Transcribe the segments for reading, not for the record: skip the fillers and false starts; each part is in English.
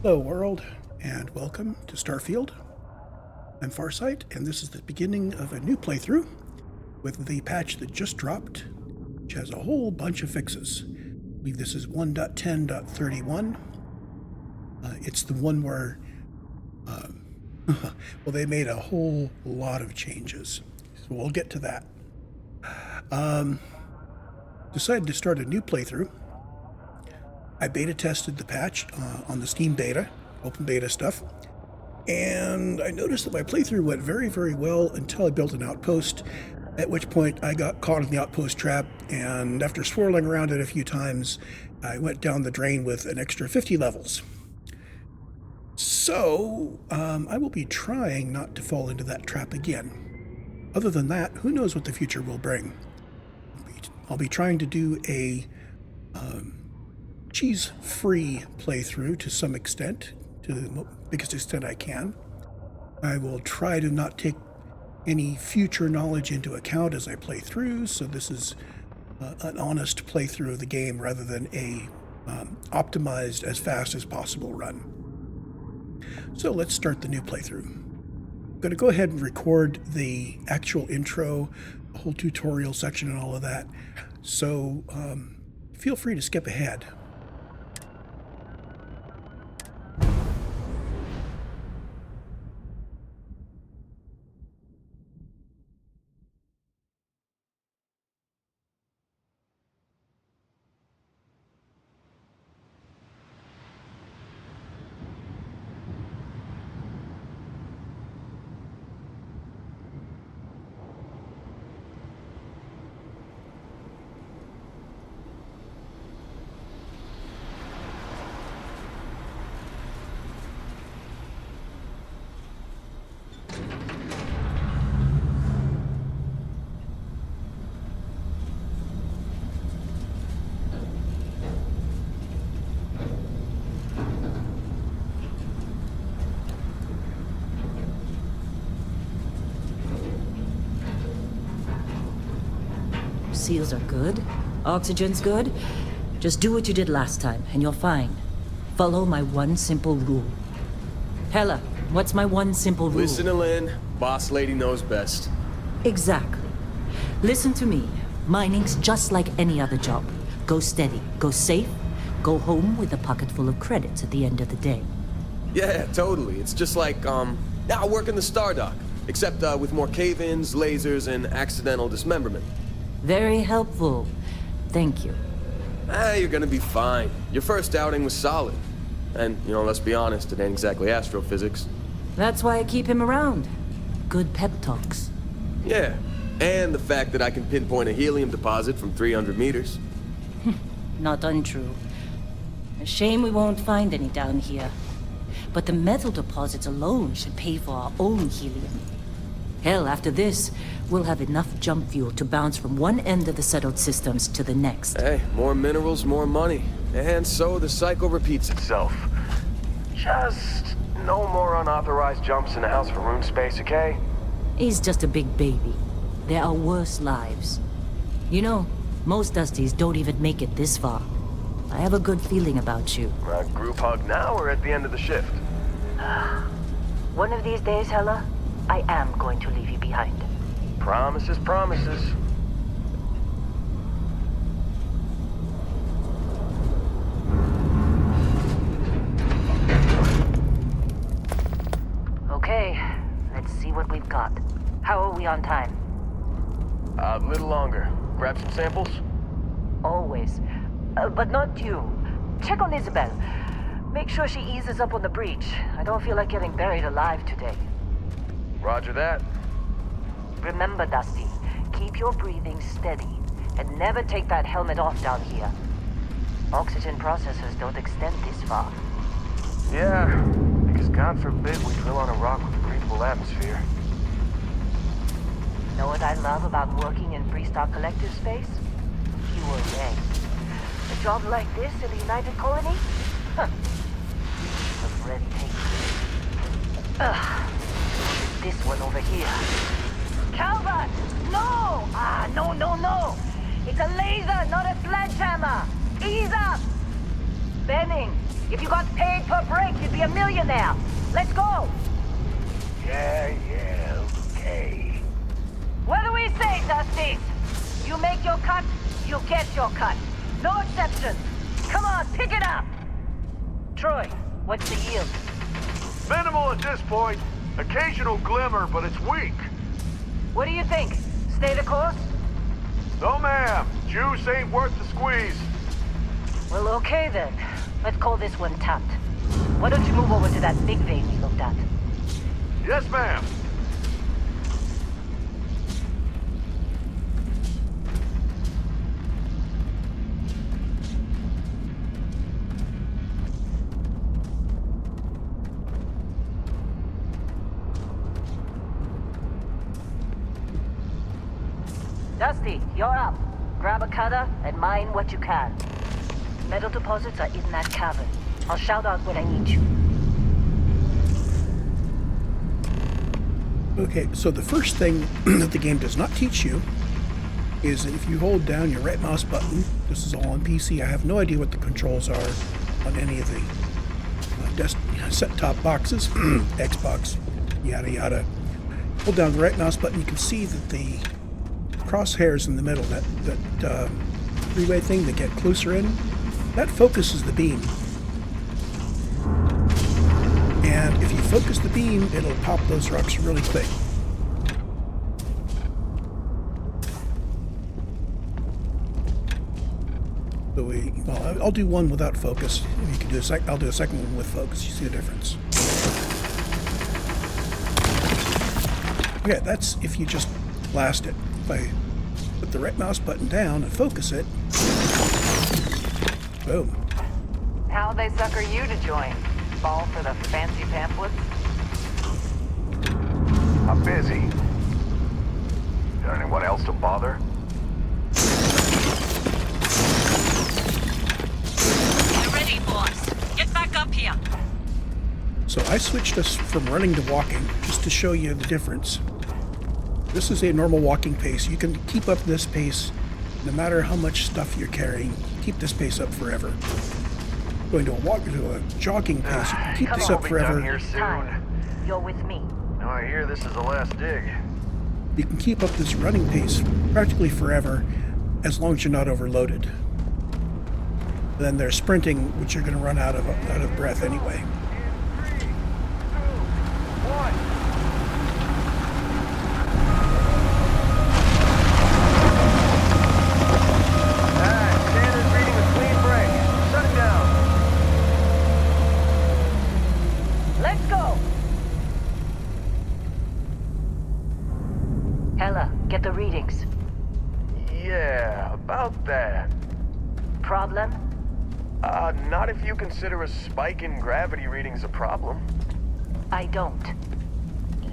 Hello world, and welcome to Starfield. I'm Farsyte, and this is the beginning of a new playthrough with the patch that just dropped, which has a whole bunch of fixes. I believe this is 1.10.31. It's the one where, well, they made a whole lot of changes, so we'll get to that. Decided to start a new playthrough. I beta tested the patch on the Steam beta, open beta stuff, and I noticed that my playthrough went very, very well until I built an outpost, at which point I got caught in the outpost trap, and after swirling around it a few times, I went down the drain with an extra 50 levels. So, I will be trying not to fall into that trap again. Other than that, who knows what the future will bring. I'll be trying to do a cheese-free playthrough to some extent, to the biggest extent I can. I will try to not take any future knowledge into account as I play through, so this is an honest playthrough of the game rather than a optimized as fast as possible run. So let's start the new playthrough. I'm going to go ahead and record the actual intro, the whole tutorial section and all of that, so feel free to skip ahead. Seals are good. Oxygen's good. Just do what you did last time, and you're fine. Follow my one simple rule. Hella, what's my one simple rule? Listen to Lynn. Boss lady knows best. Exactly. Listen to me. Mining's just like any other job. Go steady, go safe, go home with a pocket full of credits at the end of the day. Yeah, totally. It's just like, now working the Star Dock. Except, with more cave-ins, lasers, and accidental dismemberment. Very helpful. Thank you. You're gonna be fine. Your first outing was solid. And, let's be honest, it ain't exactly astrophysics. That's why I keep him around. Good pep talks. Yeah, and the fact that I can pinpoint a helium deposit from 300 meters. Not untrue. A shame we won't find any down here. But the metal deposits alone should pay for our own helium. Hell, after this, we'll have enough jump fuel to bounce from one end of the settled systems to the next. Hey, more minerals, more money. And so the cycle repeats itself. Just no more unauthorized jumps in the house for room space, okay? He's just a big baby. There are worse lives. You know, most Dusties don't even make it this far. I have a good feeling about you. Group hug now or at the end of the shift? One of these days, Hella, I am going to leave you behind. Promises, promises. Okay, let's see what we've got. How are we on time? A little longer. Grab some samples? Always. But not you. Check on Isabel. Make sure she eases up on the breach. I don't feel like getting buried alive today. Roger that. Remember, Dusty, keep your breathing steady and never take that helmet off down here. Oxygen processors don't extend this far. Yeah, because God forbid we drill on a rock with a breathable atmosphere. Know what I love about working in Freestock Collective space? Fewer eggs. A job like this in the United Colony? Huh. Was ready tape. This one over here. Calvert! No! No! It's a laser, not a sledgehammer! Ease up! Benning, If you got paid per break, you'd be a millionaire. Let's go. Yeah, okay. What do we say, Dusty? You make your cut, you get your cut. No exceptions. Come on, pick it up. Troy, what's the yield? Minimal at this point. Occasional glimmer, but it's weak. What do you think? Stay the course? No, ma'am. Juice ain't worth the squeeze. Well, okay then. Let's call this one tapped. Why don't you move over to that big vein we looked at? Yes, ma'am. Dusty, you're up. Grab a cutter and mine what you can. Metal deposits are in that cavern. I'll shout out when I need you. Okay, so the first thing that the game does not teach you is that if you hold down your right mouse button, this is all on PC, I have no idea what the controls are on any of the set-top boxes, Xbox, yada yada. Hold down the right mouse button, you can see that the crosshairs in the middle, that three-way thing that get closer in, that focuses the beam. And if you focus the beam, it'll pop those rocks really quick. So I'll do one without focus. If you can do I'll do a second one with focus. You see the difference. Okay, that's if you just blast it. If I put the right mouse button down and focus it, boom. How'd they sucker you to join? Fall for the fancy pamphlets? I'm busy. Is there anyone else to bother? You're ready, boss. Get back up here. So I switched us from running to walking just to show you the difference. This is a normal walking pace. You can keep up this pace no matter how much stuff you're carrying. Keep this pace up forever. Going to a jogging pace, you can keep this up forever. Here soon. You're with me. Now I hear this is the last dig. You can keep up this running pace practically forever as long as you're not overloaded. Then there's sprinting, which you're going to run out of breath anyway. 3, 2, 1. Standard reading a clean break. Shut it down. Let's go. Hella, get the readings. Yeah, about that. Problem? Not if you consider a spike in gravity readings a problem. I don't.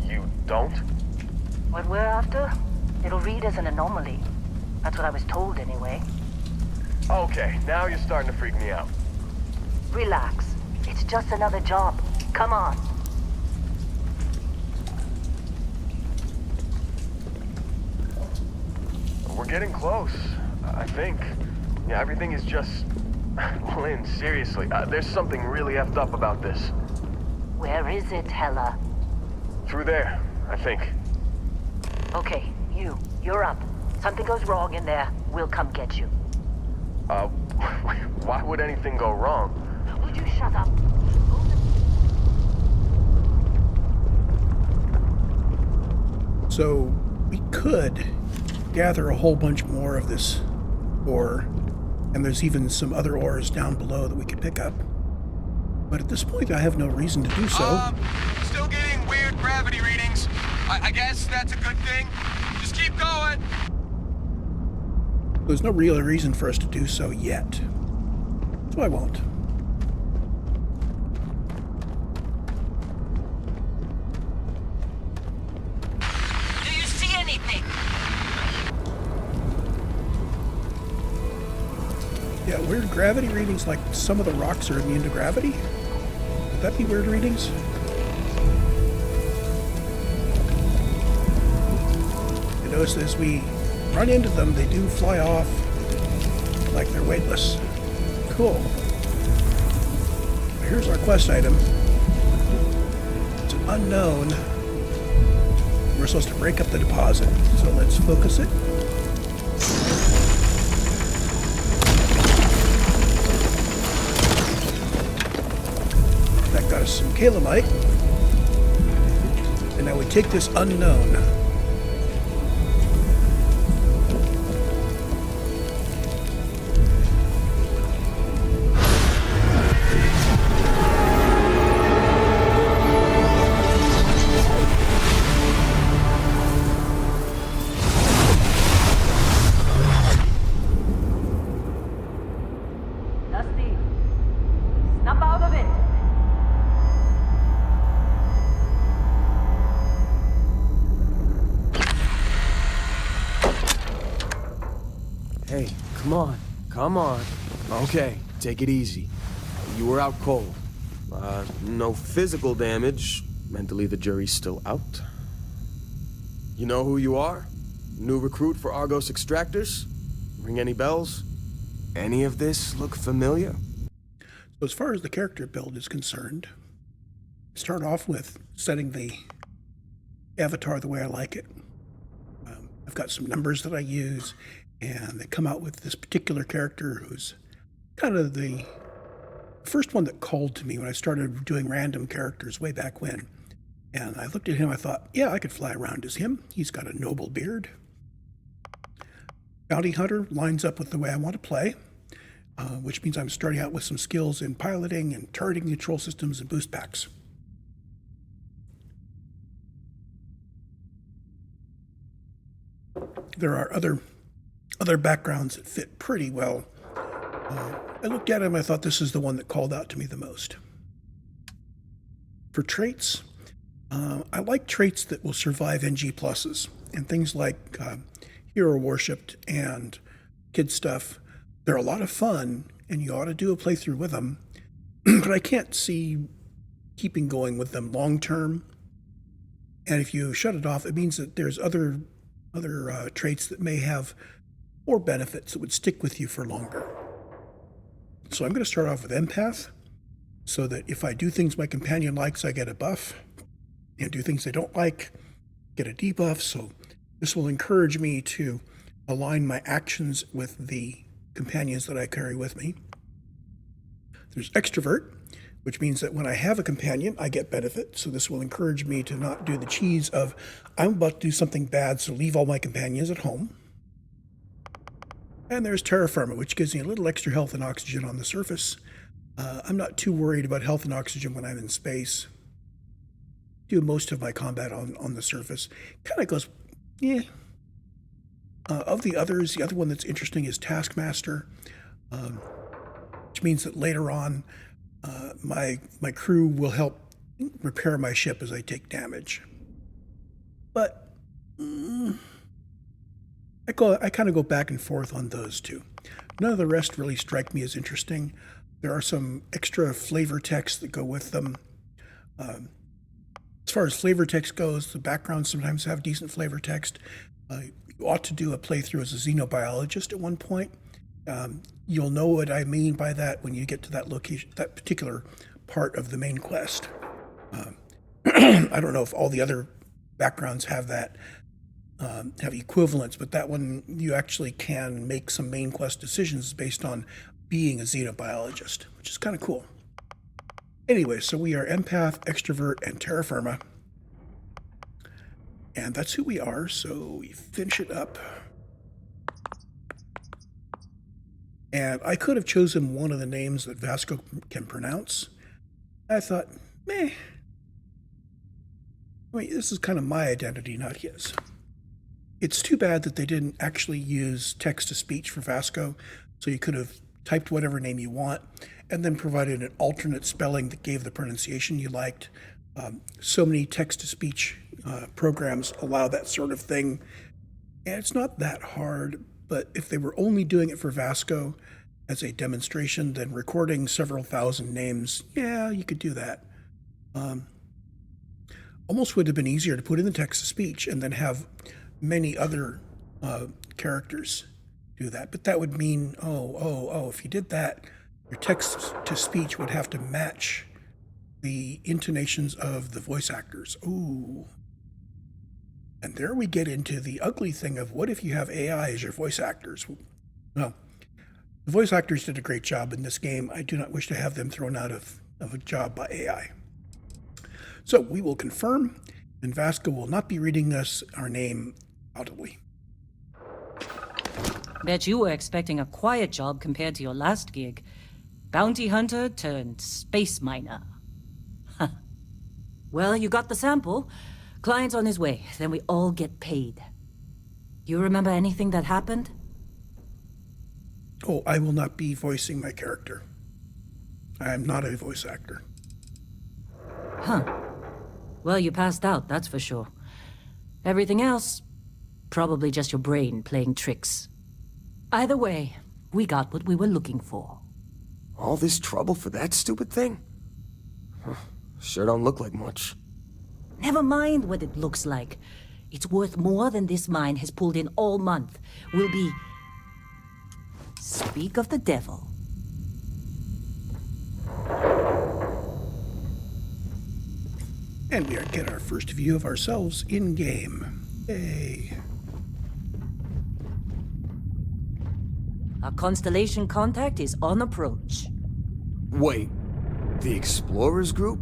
You don't? What we're after, it'll read as an anomaly. That's what I was told anyway. Okay, now you're starting to freak me out. Relax. It's just another job. Come on. We're getting close, I think. Yeah, everything is just... Lynn, seriously, there's something really effed up about this. Where is it, Hella? Through there, I think. Okay, you're up. Something goes wrong in there, we'll come get you. Why would anything go wrong? Would you shut up? So we could gather a whole bunch more of this ore, and there's even some other ores down below that we could pick up. But at this point, I have no reason to do so. Still getting weird gravity readings. I guess that's a good thing. Just keep going. There's no real reason for us to do so yet. So I won't. Do you see anything? Yeah, weird gravity readings, like some of the rocks are immune to gravity? Would that be weird readings? You notice as we run into them, they do fly off like they're weightless. Cool. here's our quest item. It's an unknown. We're supposed to break up the deposit, so let's focus it. That got us some calamite. And now we take this unknown. Dusty, snap out of it. Hey, come on. Come on. Okay, take it easy. You were out cold. No physical damage. Mentally, the jury's still out. You know who you are? New recruit for Argos Extractors? Ring any bells? Any of this look familiar? So as far as the character build is concerned, start off with setting the avatar the way I like it. I've got some numbers that I use, and they come out with this particular character who's kind of the first one that called to me when I started doing random characters way back when. And I looked at him, I thought, yeah, I could fly around as him. He's got a noble beard. Bounty Hunter lines up with the way I want to play, which means I'm starting out with some skills in piloting and turreting control systems and boost packs. There are other backgrounds that fit pretty well. I looked at him, I thought this is the one that called out to me the most. For traits, I like traits that will survive NG pluses, and things like hero worshipped and kid stuff. They're a lot of fun, and you ought to do a playthrough with them, but I can't see keeping going with them long term. And if you shut it off, it means that there's other traits that may have more benefits that would stick with you for longer. So I'm going to start off with Empath, so that if I do things my companion likes, I get a buff, and do things they don't like, get a debuff. So this will encourage me to align my actions with the companions that I carry with me. There's Extrovert, which means that when I have a companion, I get benefit. So this will encourage me to not do the cheese of, I'm about to do something bad, so leave all my companions at home. And there's Terra Firma, which gives me a little extra health and oxygen on the surface. I'm not too worried about health and oxygen when I'm in space. Do most of my combat on the surface. Kind of goes, yeah. Of the others, the other one that's interesting is Taskmaster, which means that later on, my crew will help repair my ship as I take damage. But I kind of go back and forth on those two. None of the rest really strike me as interesting. There are some extra flavor text that go with them. As far as flavor text goes, the backgrounds sometimes have decent flavor text. You ought to do a playthrough as a xenobiologist at one point. You'll know what I mean by that when you get to that location, that particular part of the main quest. I don't know if all the other backgrounds have that, have equivalents, but that one you actually can make some main quest decisions based on being a xenobiologist, which is kind of cool. Anyway, so we are Empath, Extrovert, and Terra Firma. And that's who we are, so we finish it up. And I could have chosen one of the names that Vasco can pronounce. I thought, meh. I mean, this is kind of my identity, not his. It's too bad that they didn't actually use text-to-speech for Vasco, so you could have typed whatever name you want, and then provided an alternate spelling that gave the pronunciation you liked. So many text-to-speech programs allow that sort of thing, and it's not that hard, but if they were only doing it for Vasco as a demonstration, then recording several thousand names, yeah, you could do that. Almost would have been easier to put in the text-to-speech and then have many other characters do that, but that would mean, if you did that, your text to speech would have to match the intonations of the voice actors. Ooh. And there we get into the ugly thing of what if you have AI as your voice actors? Well, the voice actors did a great job in this game. I do not wish to have them thrown out of a job by AI. So we will confirm, and Vasco will not be reading us our name audibly. Bet you were expecting a quiet job compared to your last gig. Bounty hunter turned space miner. Well, you got the sample. Client's on his way, then we all get paid. You remember anything that happened? Oh, I will not be voicing my character. I am not a voice actor. Huh. Well, you passed out, that's for sure. Everything else, probably just your brain playing tricks. Either way, we got what we were looking for. All this trouble for that stupid thing? Huh. Sure don't look like much. Never mind what it looks like. It's worth more than this mine has pulled in all month. We'll be... Speak of the devil. And we get our first view of ourselves in-game. Yay. Our constellation contact is on approach. Wait, the Explorers group?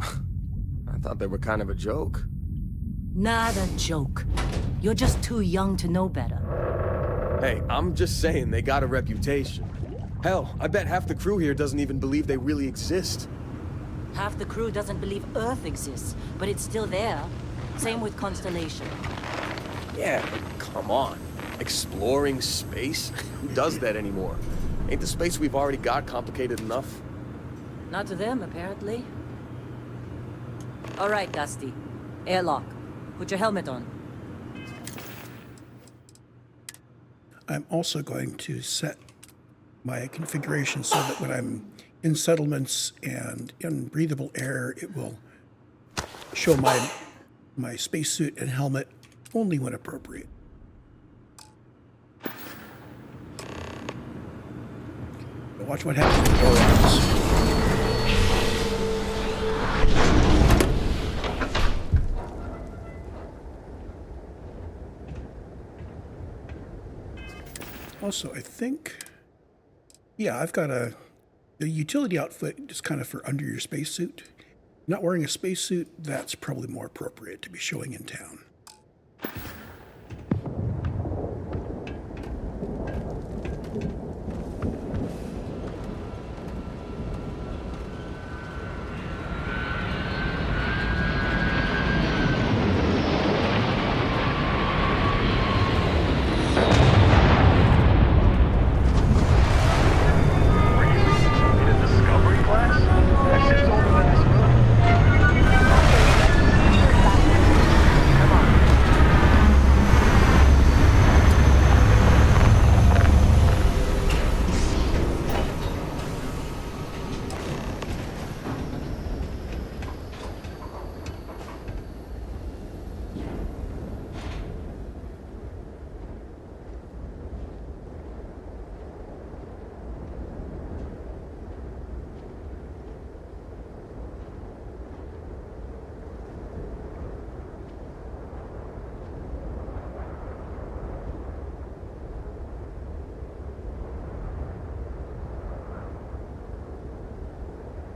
I thought they were kind of a joke. Not a joke. You're just too young to know better. Hey, I'm just saying they got a reputation. Hell, I bet half the crew here doesn't even believe they really exist. Half the crew doesn't believe Earth exists, but it's still there. Same with Constellation. Yeah, but come on. Exploring space? Who does that anymore? Ain't the space we've already got complicated enough? Not to them, apparently. All right, Dusty. Airlock. Put your helmet on. I'm also going to set my configuration so that when I'm in settlements and in breathable air, it will show my spacesuit and helmet only when appropriate. But watch what happens with Argos. Also, I think, yeah, I've got the utility outfit is kind of for under your spacesuit. Not wearing a spacesuit, that's probably more appropriate to be showing in town.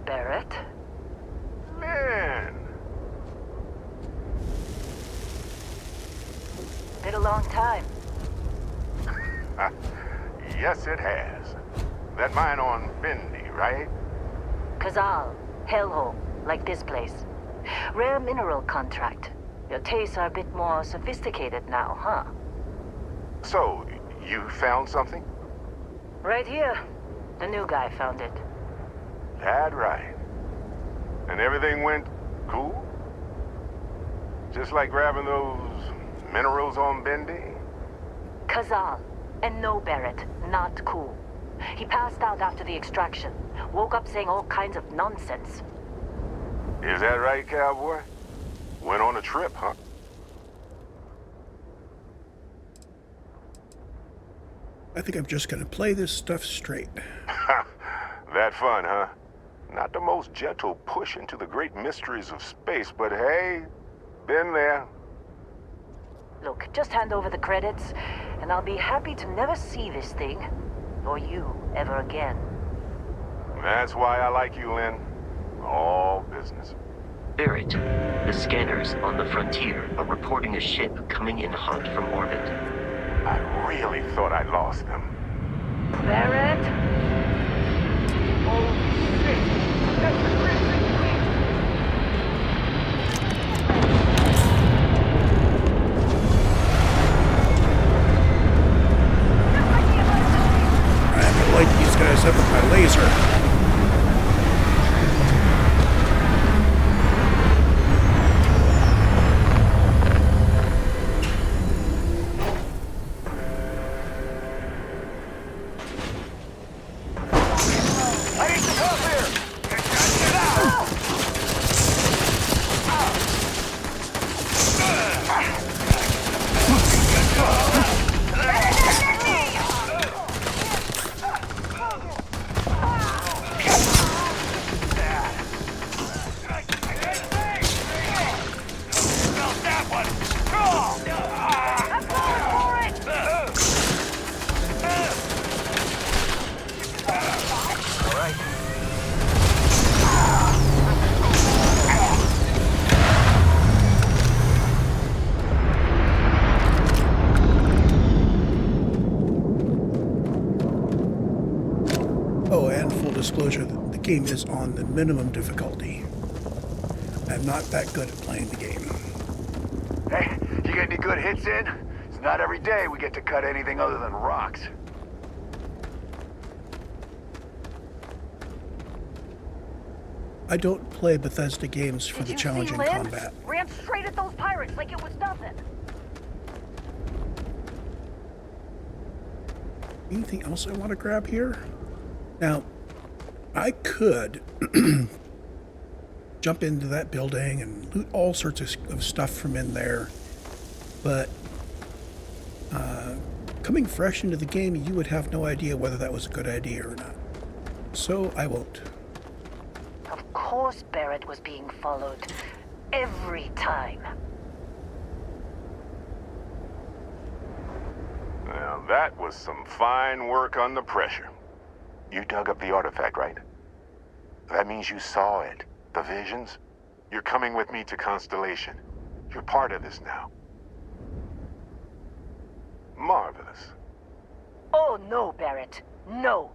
Barrett? Man, Been a long time. Yes, it has. That mine on Bendy, right? Kazal, hellhole, like this place. Rare mineral contract. Your tastes are a bit more sophisticated now, huh? So, you found something? Right here. The new guy found it. That right. And everything went cool? Just like grabbing those minerals on Bendy? Kazal. And no, Barrett, not cool. He passed out after the extraction. Woke up saying all kinds of nonsense. Is that right, cowboy? Went on a trip, huh? I think I'm just going to play this stuff straight. That fun, huh? Not the most gentle push into the great mysteries of space, but hey, been there. Look, just hand over the credits, and I'll be happy to never see this thing, or you, ever again. That's why I like you, Lynn. All business. Barrett, the scanners on the frontier are reporting a ship coming in hot from orbit. I really thought I lost them. Barrett? Oh, shit! That's the Crimson Fleet! I'm gonna light these guys up with my laser. I need some help here! Get out! Oh, and full disclosure, the game is on the minimum difficulty. I'm not that good at playing the game. Hey, you get any good hits in? It's not every day we get to cut anything other than rocks. I don't play Bethesda games for the challenging combat. Ran straight at those pirates like it was nothing. Anything else I want to grab here? Now, I could jump into that building and loot all sorts of stuff from in there, but coming fresh into the game, you would have no idea whether that was a good idea or not. So I won't. Of course Barrett was being followed. Every time. Now, that was some fine work under pressure. You dug up the artifact, right? That means you saw it. The visions? You're coming with me to Constellation. You're part of this now. Marvelous. Oh no, Barrett. No.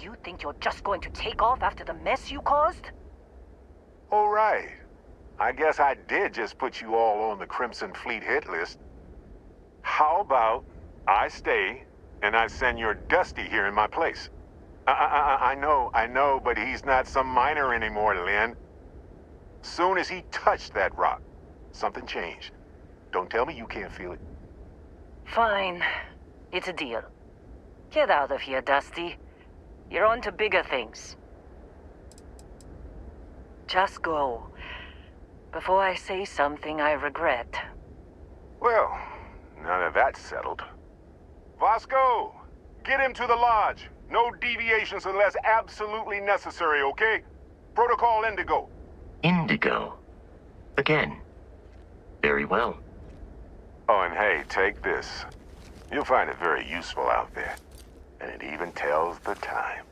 You think you're just going to take off after the mess you caused? All right. I guess I did just put you all on the Crimson Fleet hit list. How about I stay and I send your Dusty here in my place? I know, but he's not some miner anymore, Lynn. Soon as he touched that rock, something changed. Don't tell me you can't feel it. Fine. It's a deal. Get out of here, Dusty. You're on to bigger things. Just go. Before I say something I regret. Well, now that that's settled. Vasco, get him to the lodge. No deviations unless absolutely necessary, okay? Protocol Indigo. Indigo. Again. Very well. Oh, and hey, take this. You'll find it very useful out there. And it even tells the time.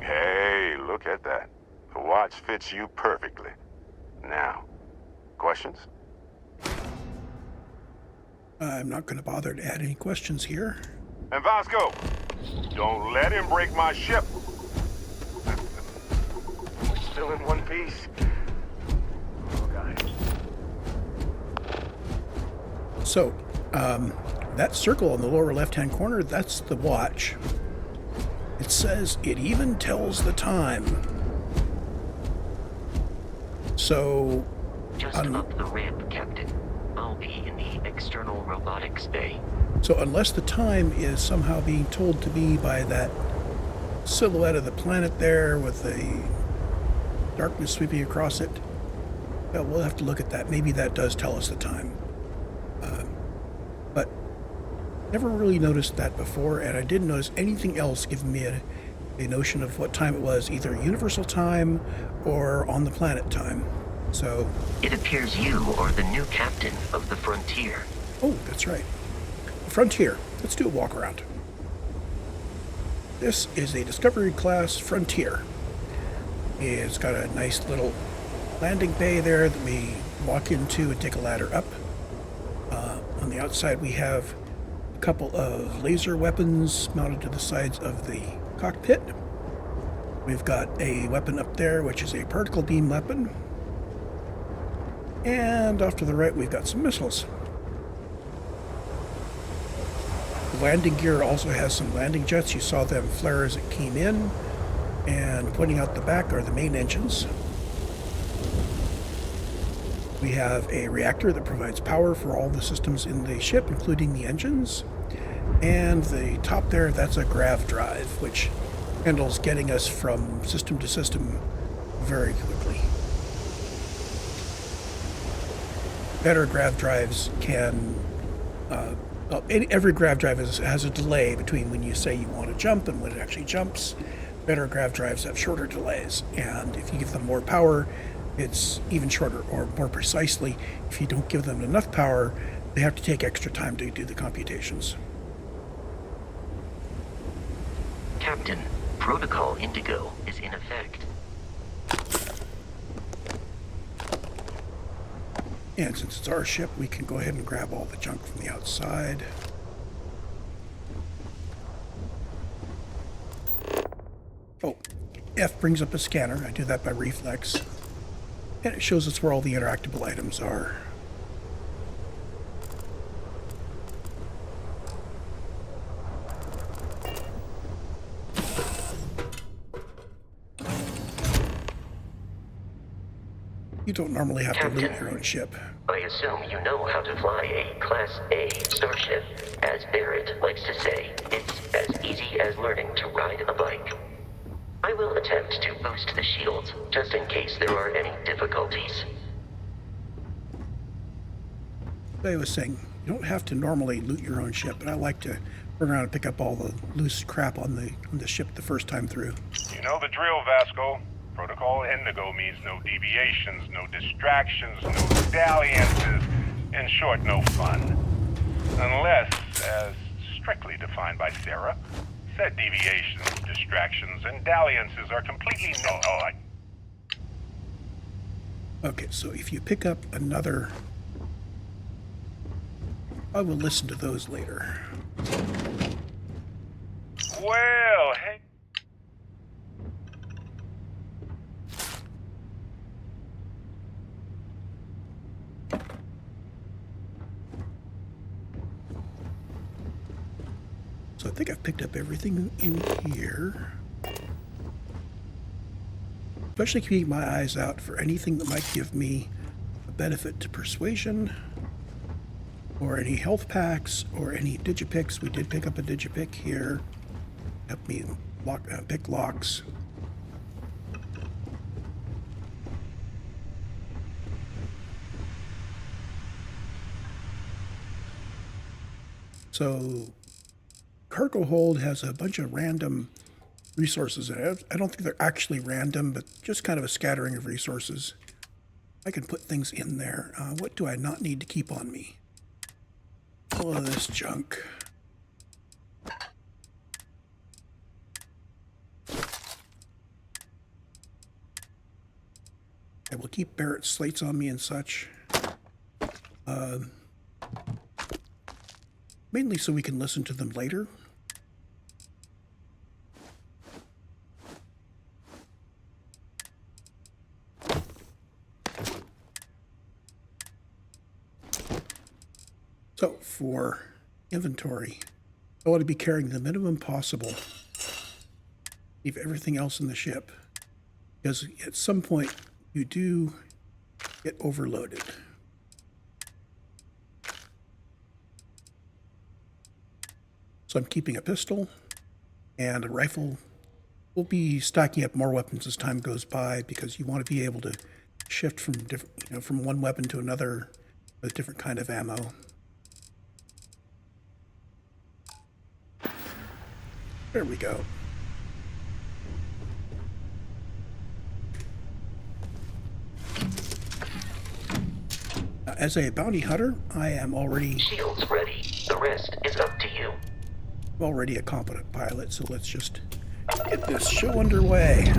Hey, look at that. The watch fits you perfectly. Now, questions? I'm not going to bother to add any questions here. And Vasco, don't let him break my ship. We're still in one piece. Oh, God. So, that circle in the lower left-hand corner, that's the watch. It says it even tells the time. So, Just up the ramp, Captain. I'll be in the external robotics bay. So unless the time is somehow being told to me by that silhouette of the planet there with the darkness sweeping across it, well, we'll have to look at that. Maybe that does tell us the time. But never really noticed that before, and I didn't notice anything else giving me a notion of what time it was, either universal time or on the planet time. So... It appears you are the new captain of the Frontier. Oh, that's right. The Frontier. Let's do a walk around. This is a Discovery class Frontier. It's got a nice little landing bay there that we walk into and take a ladder up. On the outside we have a couple of laser weapons mounted to the sides of the cockpit. We've got a weapon up there which is a particle beam weapon. And off to the right we've got some missiles. The landing gear also has some landing jets. You saw them flare as it came in. And pointing out the back are the main engines. We have a reactor that provides power for all the systems in the ship, including the engines. And the top there, that's a grav drive, which handles getting us from system to system very quickly. Better grav drives can... every grav drive has a delay between when you say you want to jump and when it actually jumps. Better grav drives have shorter delays, and if you give them more power, it's even shorter, or more precisely, if you don't give them enough power, they have to take extra time to do the computations. Captain, Protocol Indigo is in effect. And since it's our ship, we can go ahead and grab all the junk from the outside. Oh, F brings up a scanner. I do that by reflex. And it shows us where all the interactable items are. You don't normally have to loot your own ship. I assume you know how to fly a Class A starship. As Barrett likes to say, it's as easy as learning to ride a bike. I will attempt to boost the shields, just in case there are any difficulties. I was saying, you don't have to normally loot your own ship, but I like to run around and pick up all the loose crap on the ship the first time through. You know the drill, Vasco. Protocol Indigo means no deviations, no distractions, no dalliances, in short, no fun. Unless, as strictly defined by Sarah, said deviations, distractions, and dalliances are completely Okay, so if you pick up another... I will listen to those later. Well, hey... So I think I've picked up everything in here. Especially keeping my eyes out for anything that might give me a benefit to persuasion, or any health packs, or any digipicks. We did pick up a digipick here. Help me pick locks. So cargo hold has a bunch of random resources in it. I don't think they're actually random, but just kind of a scattering of resources. I can put things in there. What do I not need to keep on me? All of this junk. I will keep Barrett's slates on me and such. Mainly so we can listen to them later. So for inventory, I want to be carrying the minimum possible. Leave everything else in the ship, because at some point you do get overloaded. So I'm keeping a pistol and a rifle. We'll be stacking up more weapons as time goes by, because you want to be able to shift from different, from one weapon to another with a different kind of ammo. There we go. As a bounty hunter, I am already Shields ready. The rest is up to you. a competent pilot, so let's just get this show underway.